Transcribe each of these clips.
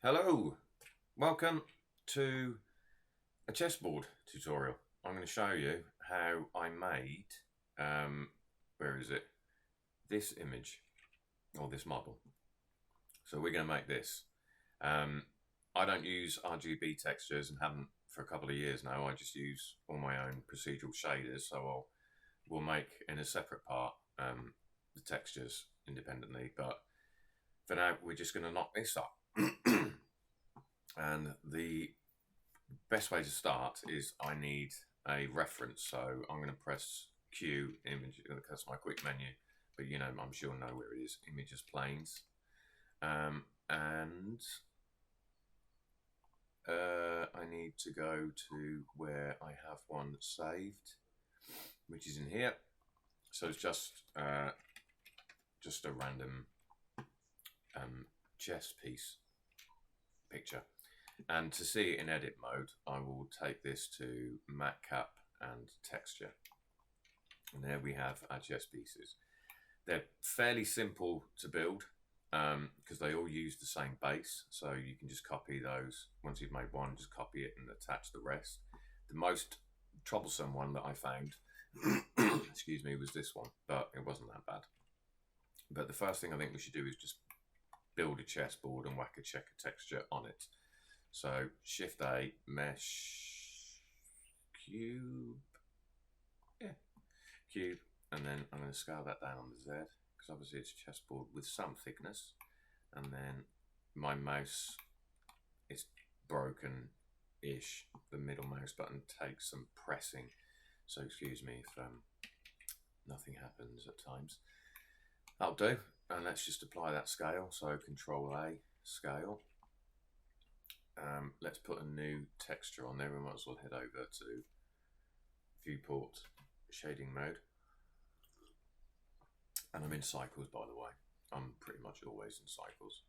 Hello, welcome to a chessboard tutorial. I'm going to show you how I made, where is it, this image, or this model. So we're going to make this. I don't use RGB textures and haven't for a couple of years now. I just use all my own procedural shaders, so we'll make in a separate part the textures independently, but for now we're just going to knock this up. And the best way to start is I need a reference. So I'm going to press Q, image, that's my quick menu, but you know, I'm sure know where it is, images, planes. And I need to go to where I have one saved, which is in here. So it's just a random chess piece picture. And to see it in edit mode, I will take this to matcap and texture. And there we have our chess pieces. They're fairly simple to build because they all use the same base. So you can just copy those. Once you've made one, just copy it and attach the rest. The most troublesome one that I found, excuse me, was this one, but it wasn't that bad. But the first thing I think we should do is just build a chessboard and whack a checker texture on it. So Shift A, Mesh, Cube, Cube, and then I'm going to scale that down on the Z, because obviously it's a chessboard with some thickness, and then my mouse is broken-ish. The middle mouse button takes some pressing, so excuse me if nothing happens at times. That'll do, and let's just apply that scale, so Control A, scale. Let's put a new texture on there. We might as well head over to viewport shading mode. And I'm in cycles, by the way. I'm pretty much always in cycles.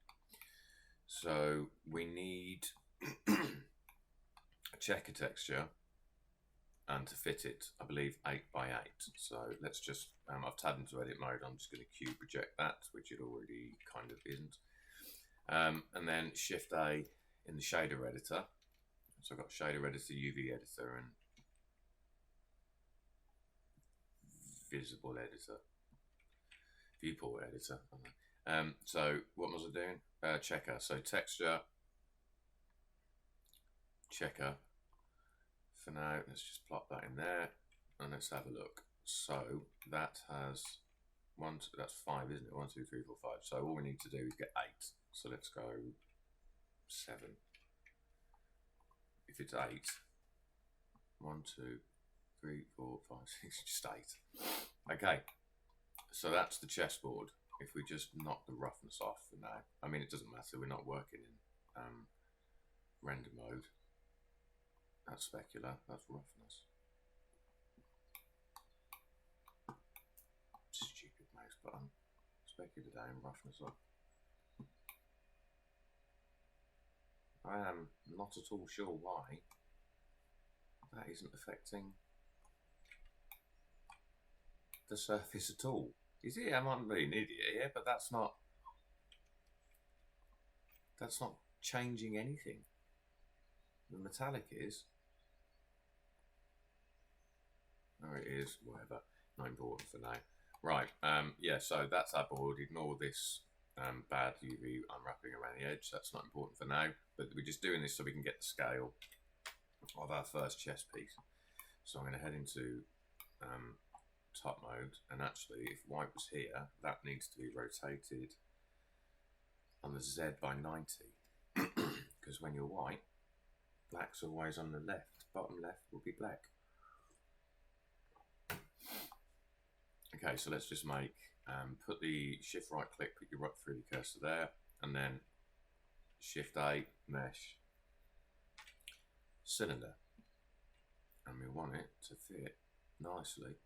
So we need a checker texture, and to fit it, I believe 8x8. So let's just, I've tabbed into edit mode. I'm just going to cube project that, which it already kind of isn't. And then Shift A in the shader editor. So I've got shader editor, UV editor, and visible editor, viewport editor. So what was I doing? Checker. So texture, checker. For now, let's just plop that in there, and let's have a look. So that has that's 5, isn't it? 1, 2, 3, 4, 5. So all we need to do is get 8. So let's go 7. If it's 8, 1, 2, 3, 4, 5, 6, just 8. Okay, so that's the chessboard. If we just knock the roughness off for now, I mean, it doesn't matter, we're not working in render mode. That's specular, that's roughness. Stupid mouse button. Specular down, roughness up. I am not at all sure why that isn't affecting the surface at all. Is it? I'm not really an idiot here, but that's not changing anything. The metallic is. Oh, it is, whatever. Not important for now. Right, yeah, so that's our board. Ignore this bad UV unwrapping around the edge. That's not important for now, but we're just doing this so we can get the scale of our first chess piece. So I'm going to head into top mode, and actually if white was here, that needs to be rotated on the Z by 90, because when you're white, black's always on the left. Bottom left will be black. Okay, so let's just make, put the shift right click, put your right 3D cursor there, and then Shift A, mesh, cylinder. And we want it to fit nicely.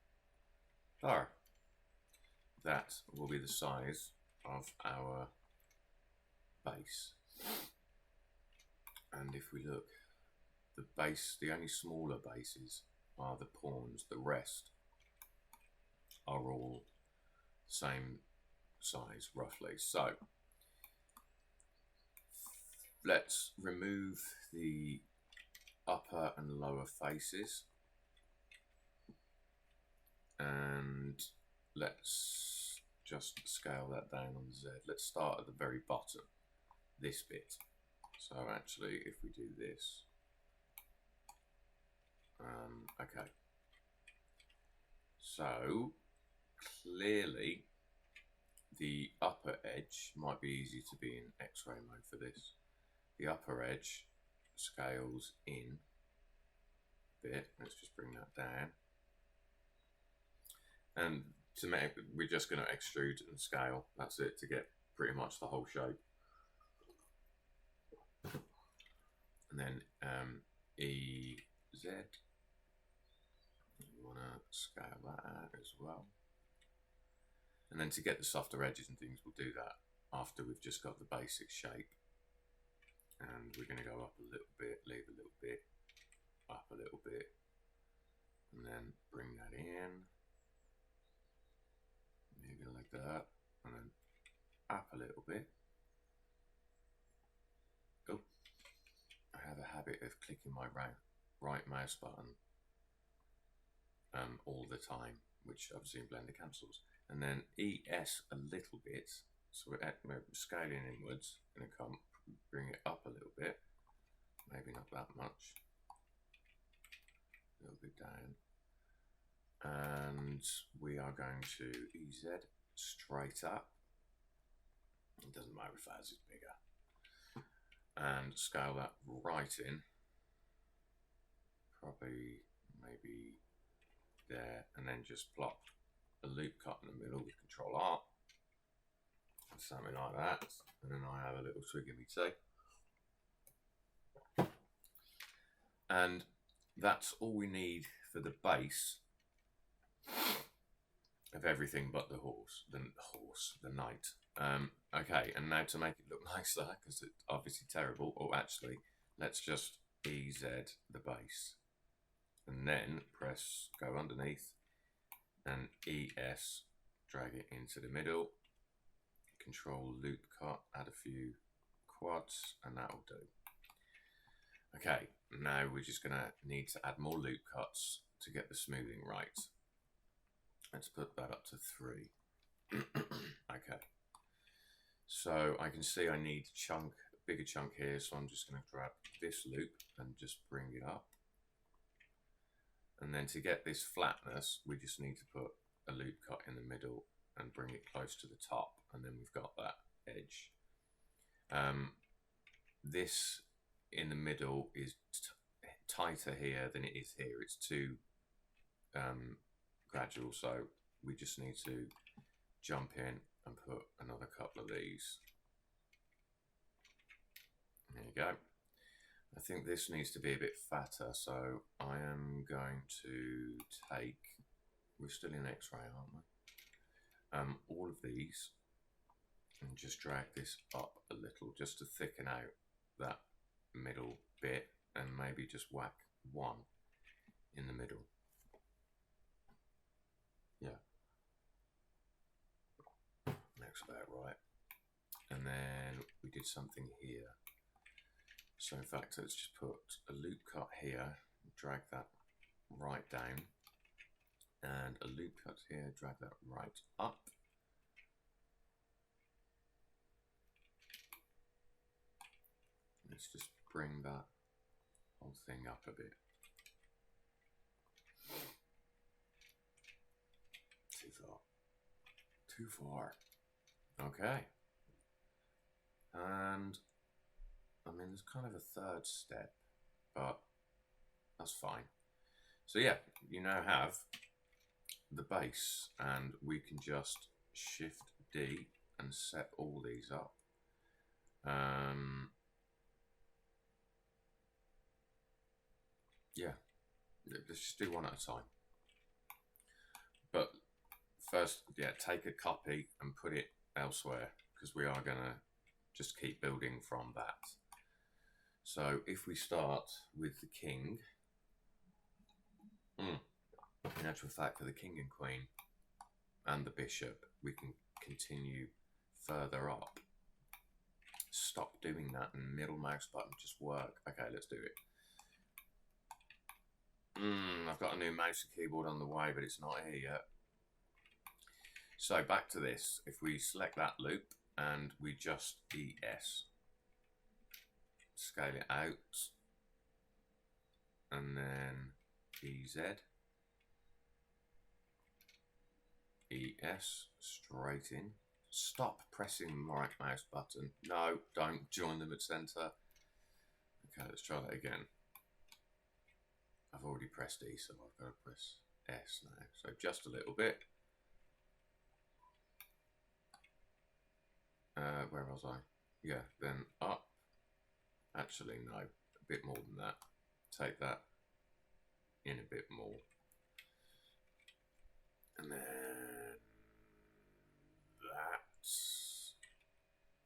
There. That will be the size of our base. And if we look, the base, the only smaller bases are the pawns, the rest are all the same size roughly. So let's remove the upper and lower faces, and let's just scale that down on Z. Let's start at the very bottom, this bit. So actually, if we do this, okay. So clearly, the upper edge might be easy to be in X-ray mode for this. The upper edge scales in a bit. Let's just bring that down. And to make, we're just going to extrude and scale. That's it, to get pretty much the whole shape. And then EZ, you want to scale that out as well. And then to get the softer edges and things, we'll do that after we've just got the basic shape. And we're going to go up a little bit, leave a little bit, up a little bit, and then bring that in. Maybe like that, and then up a little bit. Oh, I have a habit of clicking my right mouse button all the time, which obviously in Blender cancels. And then ES a little bit, so we're scaling inwards. Going to come, bring it up a little bit, maybe not that much, a little bit down. And we are going to EZ straight up. It doesn't matter if ours is bigger. And scale that right in. Probably maybe there, and then just plop a loop cut in the middle with Control R. Something like that. And then I have a little twig in my tea. And that's all we need for the base of everything but the the knight. Okay, and now to make it look nicer, because it's obviously terrible, or actually, let's just EZ the base. And then go underneath, and ES, drag it into the middle, Control loop cut, add a few quads, and that'll do. Okay, now we're just going to need to add more loop cuts to get the smoothing right. Let's put that up to 3. Okay. So I can see I need a bigger chunk here, so I'm just going to grab this loop and just bring it up. And then to get this flatness, we just need to put a loop cut in the middle and bring it close to the top, and then we've got that edge. This in the middle is tighter here than it is here. It's too gradual, so we just need to jump in and put another couple of these. There you go. I think this needs to be a bit fatter, so I am going to take, we're still in X-ray, aren't we? All of these, and just drag this up a little just to thicken out that middle bit, and maybe just whack one in the middle. Yeah, looks about right. And then we did something here. So in fact, let's just put a loop cut here, drag that right down, and a loop cut here, drag that right up. Let's just bring that whole thing up a bit. Too far. Too far. Okay. And I mean, there's kind of a third step, but that's fine. So yeah, you now have the base, and we can just Shift D and set all these up. Yeah, let's just do one at a time. But first, yeah, take a copy and put it elsewhere, because we are going to just keep building from that. So if we start with the king, in actual fact, for the king and queen and the bishop, we can continue further up stop doing that and middle mouse button just work. Okay, let's do it. I've got a new mouse and keyboard on the way, but it's not here yet. So back to this. If we select that loop and we just ES, scale it out, and then EZ, ES, straight in. Stop pressing the right mouse button. No, don't join them at center. Okay, let's try that again. I've already pressed E, so I've got to press S now. So just a little bit. Where was I? Yeah, then up. Actually, no, a bit more than that. Take that in a bit more. And then that's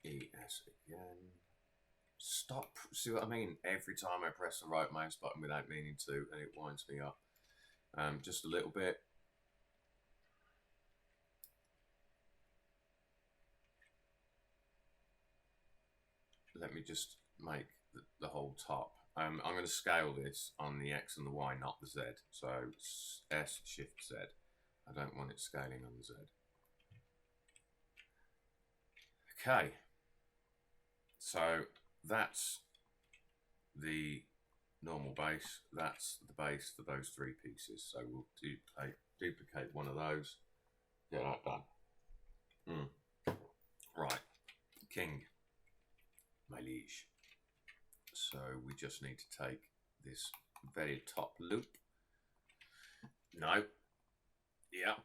ES again. Stop. See what I mean? Every time I press the right mouse button without meaning to, and it winds me up. Just a little bit. Let me just make the whole top. I'm going to scale this on the X and the Y, not the Z. So S, Shift, Z. I don't want it scaling on the Z. Okay. So that's the normal base. That's the base for those three pieces. So we'll duplicate one of those. Get that done. Right. King. My liege. So we just need to take this very top loop. No. Yeah.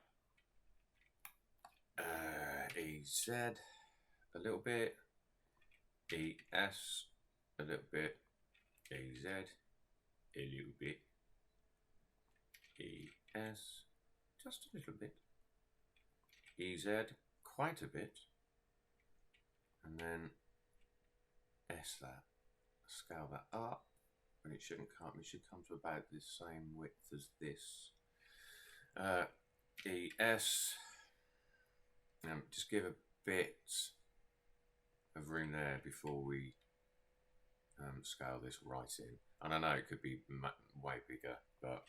EZ a little bit. ES a little bit. EZ a little bit. ES just a little bit. EZ quite a bit. And then S that. Scale that up, but it shouldn't come. It should come to about the same width as this. ES. Just give a bit of room there before we scale this right in. And I know it could be way bigger, but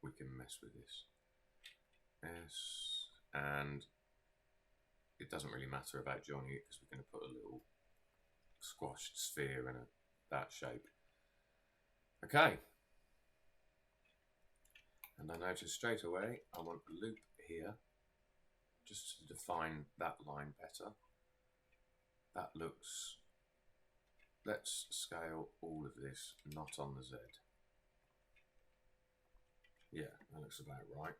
we can mess with this. S, and it doesn't really matter about joining it because we're going to put a little squashed sphere in that shape. Okay. And I notice straight away I want a loop here just to define that line better. That looks, let's scale all of this not on the Z. Yeah, that looks about right.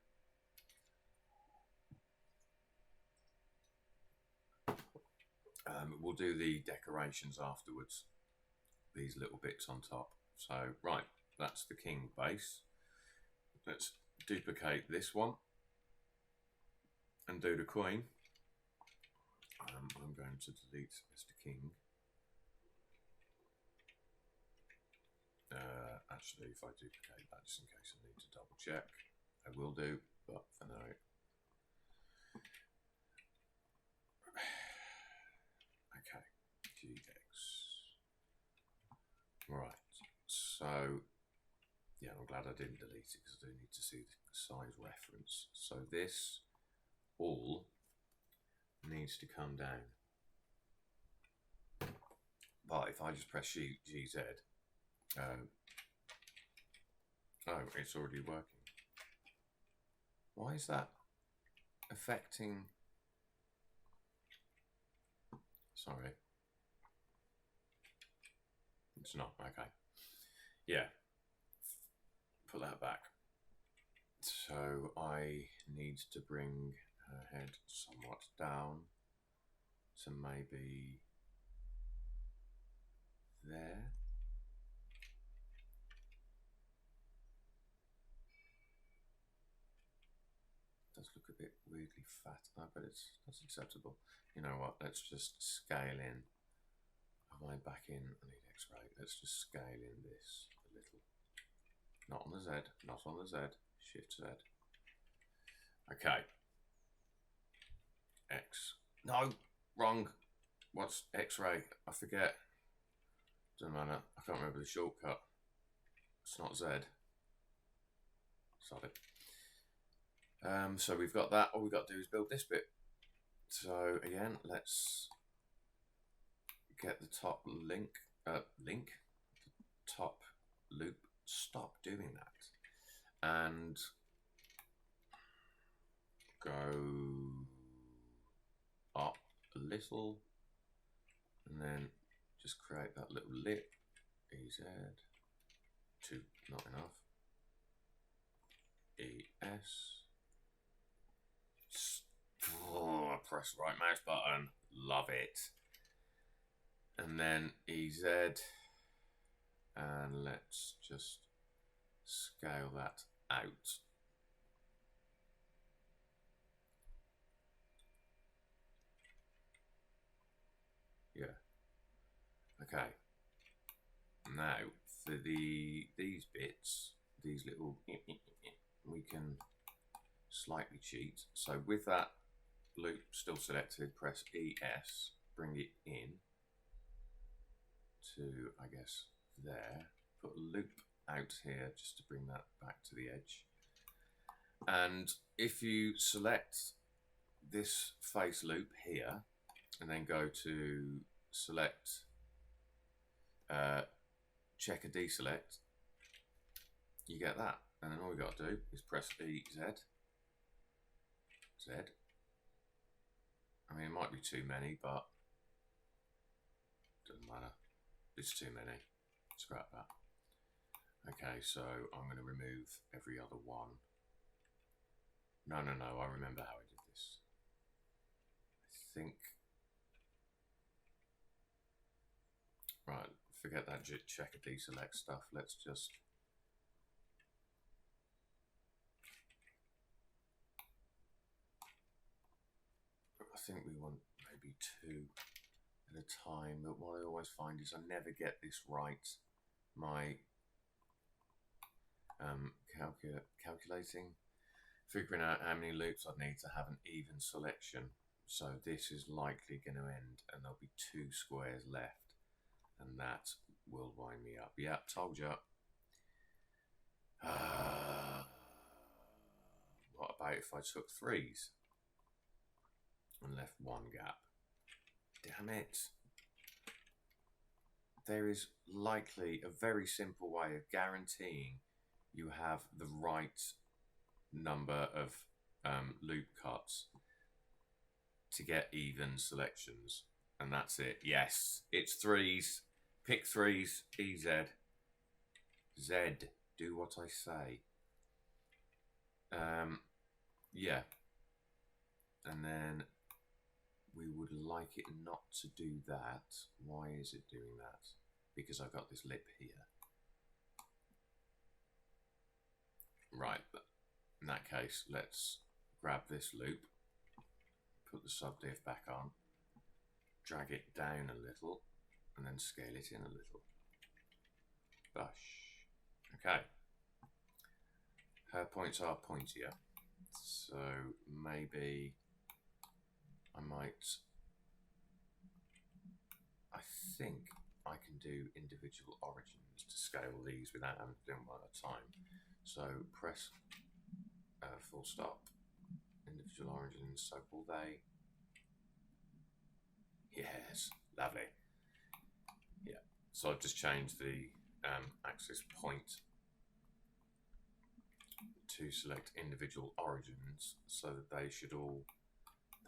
We'll do the decorations afterwards, these little bits on top. So, right, that's the king base. Let's duplicate this one and do the queen. I'm going to delete Mr. King. Actually, if I duplicate that, just in case I need to double check, I will do, but for now. Okay, GX. Right, so yeah, I'm glad I didn't delete it because I do need to see the size reference. So this all needs to come down. But if I just press GZ, oh, it's already working. Why is that affecting? Sorry. It's not, okay. Yeah. Put that back. So I need to bring her head somewhat down to maybe there. Does look a bit weirdly fat, but that's acceptable. You know what? Let's just scale in. Am I back in? I need X-ray. Let's just scale in this a little. Not on the Z. Not on the Z. Shift Z. Okay. X. No, wrong. What's X-ray? I forget. Doesn't matter. I can't remember the shortcut. It's not Z. Sorry. So we've got that. All we've got to do is build this bit. So again, let's get the top top loop. Stop doing that. And go up a little, and then just create that little lip. EZ. 2, not enough. ES. Oh, press right mouse button. Love it. And then EZ. And let's just scale that out. Yeah. Okay. Now for these bits, these little, we can slightly cheat. So with that loop still selected, press ES, bring it in to, I guess, there. Put a loop out here just to bring that back to the edge. And if you select this face loop here, and then go to select, check a deselect, you get that. And then all we got to do is press EZ. Z. I mean, it might be too many, but doesn't matter. It's too many. Scrap that. Okay, so I'm going to remove every other one. No, I remember how I did this. I think. Right, forget that check a deselect stuff. Let's just. I think we want maybe 2 at a time, but what I always find is I never get this right. My calculating, figuring out how many loops I need to have an even selection. So this is likely going to end and there'll be 2 squares left, and that will wind me up. Yeah, told you. What about if I took 3s and left 1 gap? Damn it. There is likely a very simple way of guaranteeing you have the right number of loop cuts to get even selections. And that's it. Yes, it's 3s. Pick 3s. EZ. Z. Do what I say. Yeah. And then we would like it not to do that. Why is it doing that? Because I've got this lip here. Right, in that case, let's grab this loop, put the subdiv back on, drag it down a little, and then scale it in a little. Bush. Okay. Her points are pointier, so maybe I think I can do individual origins to scale these without having to do them one at a time. So press full stop, individual origins, so will they? Yes, lovely. Yeah, so I've just changed the axis point to select individual origins so that they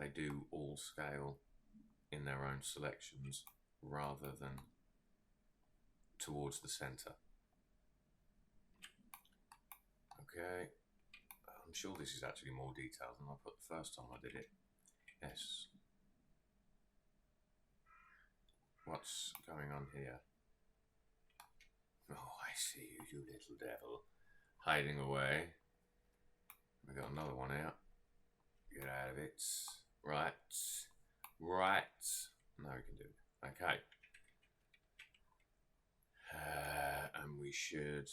do all scale in their own selections rather than towards the center. Okay, I'm sure this is actually more detailed than I put the first time I did it. Yes. What's going on here? Oh, I see you, you little devil. Hiding away. We got another one out. Get out of it. Right. Right. Now we can do it. Okay. And we should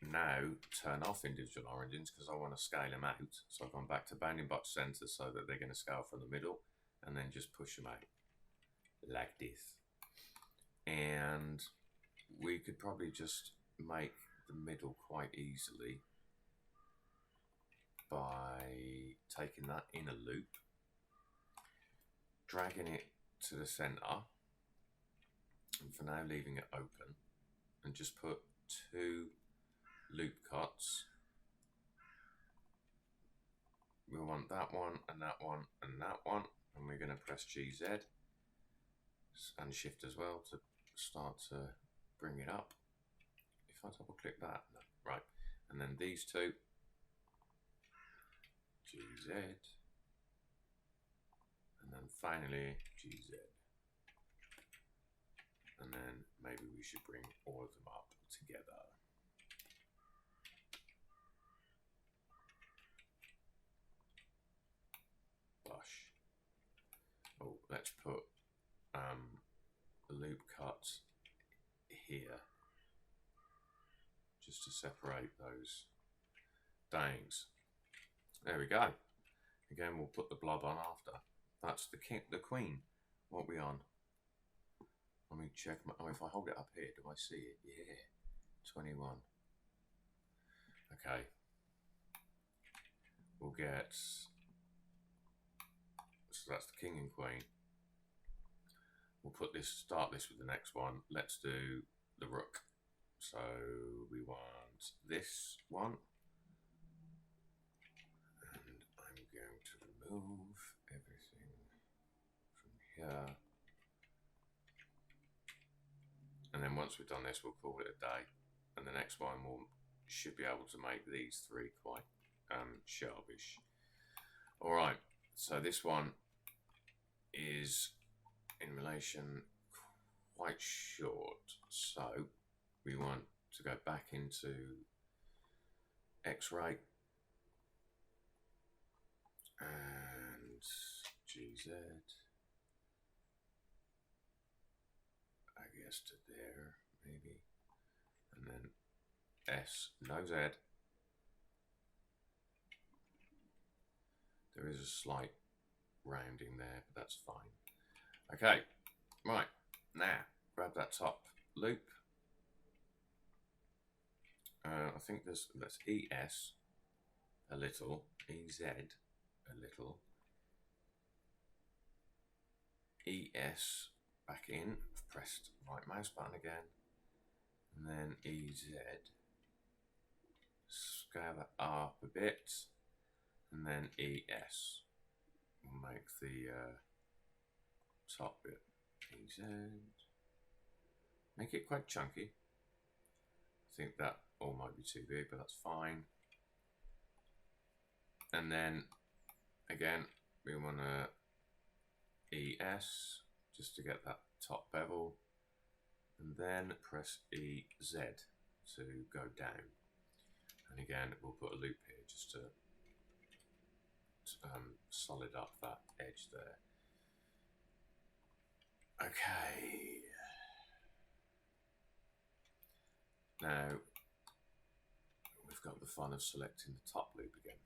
now turn off individual origins because I want to scale them out. So I've gone back to bounding box center so that they're going to scale from the middle and then just push them out. like this. And we could probably just make the middle quite easily by taking that inner loop, dragging it to the center, and for now leaving it open, and just put 2 loop cuts. We want that one and that one and that one, and we're going to press GZ and shift as well to start to bring it up. If I double click that, no, right, and then these 2, GZ, and then finally GZ, and then maybe we should bring all of them up together. Bush. Oh, let's put the loop cut here just to separate those things. There we go. Again, we'll put the blob on after. That's the king, the queen. What are we on? Let me check. Oh, if I hold it up here, do I see it? Yeah, 21. Okay. We'll get. So that's the king and queen. We'll put this. Start this with the next one. Let's do the rook. So we want this one. I'm going to remove everything from here. And then once we've done this, we'll call it a day. And the next one should be able to make these 3 quite sharpish. All right, so this one is in relation quite short. So we want to go back into X-ray and GZ, I guess to there maybe, and then S, no Z. There is a slight rounding there, but that's fine. Okay, right, now grab that top loop. I think that's ES a little, EZ a little, ES back in, I've pressed right mouse button again, and then EZ, scale that up a bit, and then ES, we'll make the top bit EZ, make it quite chunky. I think that all might be too big, but that's fine. And then again, we want to ES just to get that top bevel, and then press EZ to go down. And again, we'll put a loop here just to solid up that edge there. Okay. Now we've got the fun of selecting the top loop again,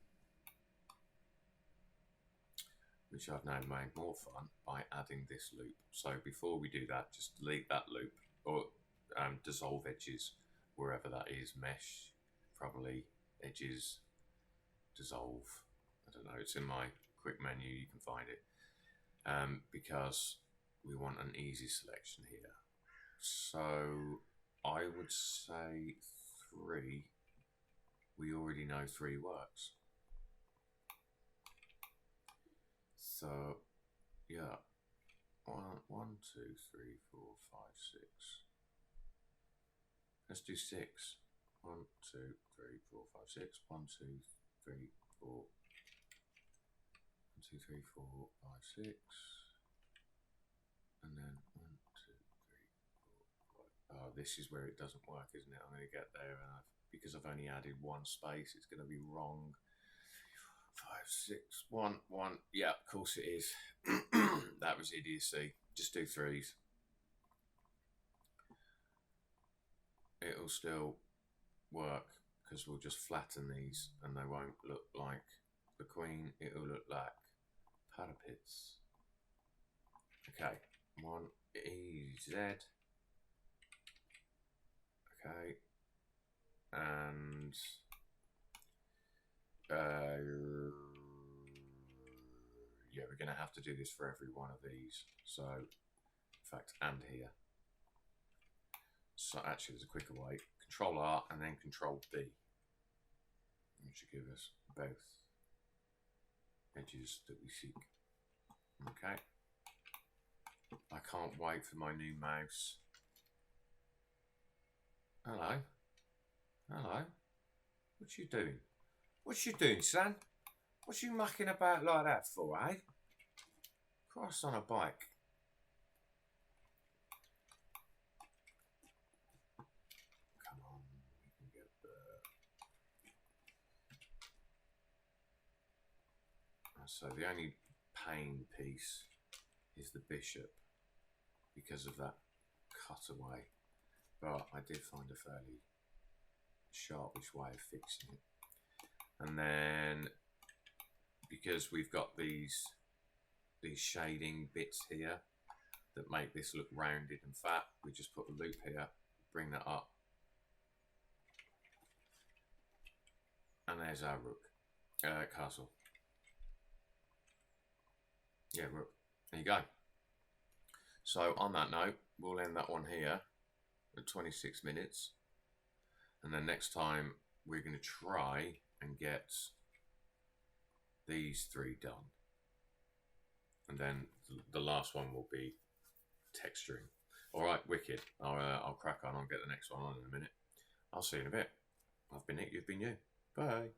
which I've now made more fun by adding this loop. So before we do that, just delete that loop, or dissolve edges wherever that is, mesh, probably edges, dissolve, I don't know, it's in my quick menu, you can find it, because we want an easy selection here. So I would say 3, we already know 3 works. So yeah, 1, 2, 3, 4, 5, 6. Let's do 6. 1, 2, 3, 4, 5, 6. 1, 2, 3, 4. 1, 2, 3, 4, 5, 6. And then 1, 2, 3, 4, 5. Oh, this is where it doesn't work, isn't it? I'm going to get there, and because I've only added 1 space, it's going to be wrong. 5, 6, 1, 1. Yeah, of course it is. That was idiocy. Just do 3s. It'll still work because we'll just flatten these and they won't look like the queen. It'll look like parapets. Okay, 1 EZ. Okay. And yeah, we're going to have to do this for every one of these. So, in fact, and here. So actually, there's a quicker way. Control R and then Control D. Which should give us both edges that we seek. Okay. I can't wait for my new mouse. Hello. Hello. What you doing? What you doing, son? What you mucking about like that for, eh? Cross on a bike. Come on, we can get there. So the only pain piece is the bishop because of that cutaway. But I did find a fairly sharpish way of fixing it. And then because we've got these shading bits here that make this look rounded and fat, we just put a loop here, bring that up, and there's our rook, castle. Yeah, rook. There you go. So on that note, we'll end that one here at 26 minutes. And then next time we're going to try and get these 3 done. And then the last one will be texturing. All right, wicked. I'll crack on. I'll get the next one on in a minute. I'll see you in a bit. I've been it, you've been you. Bye.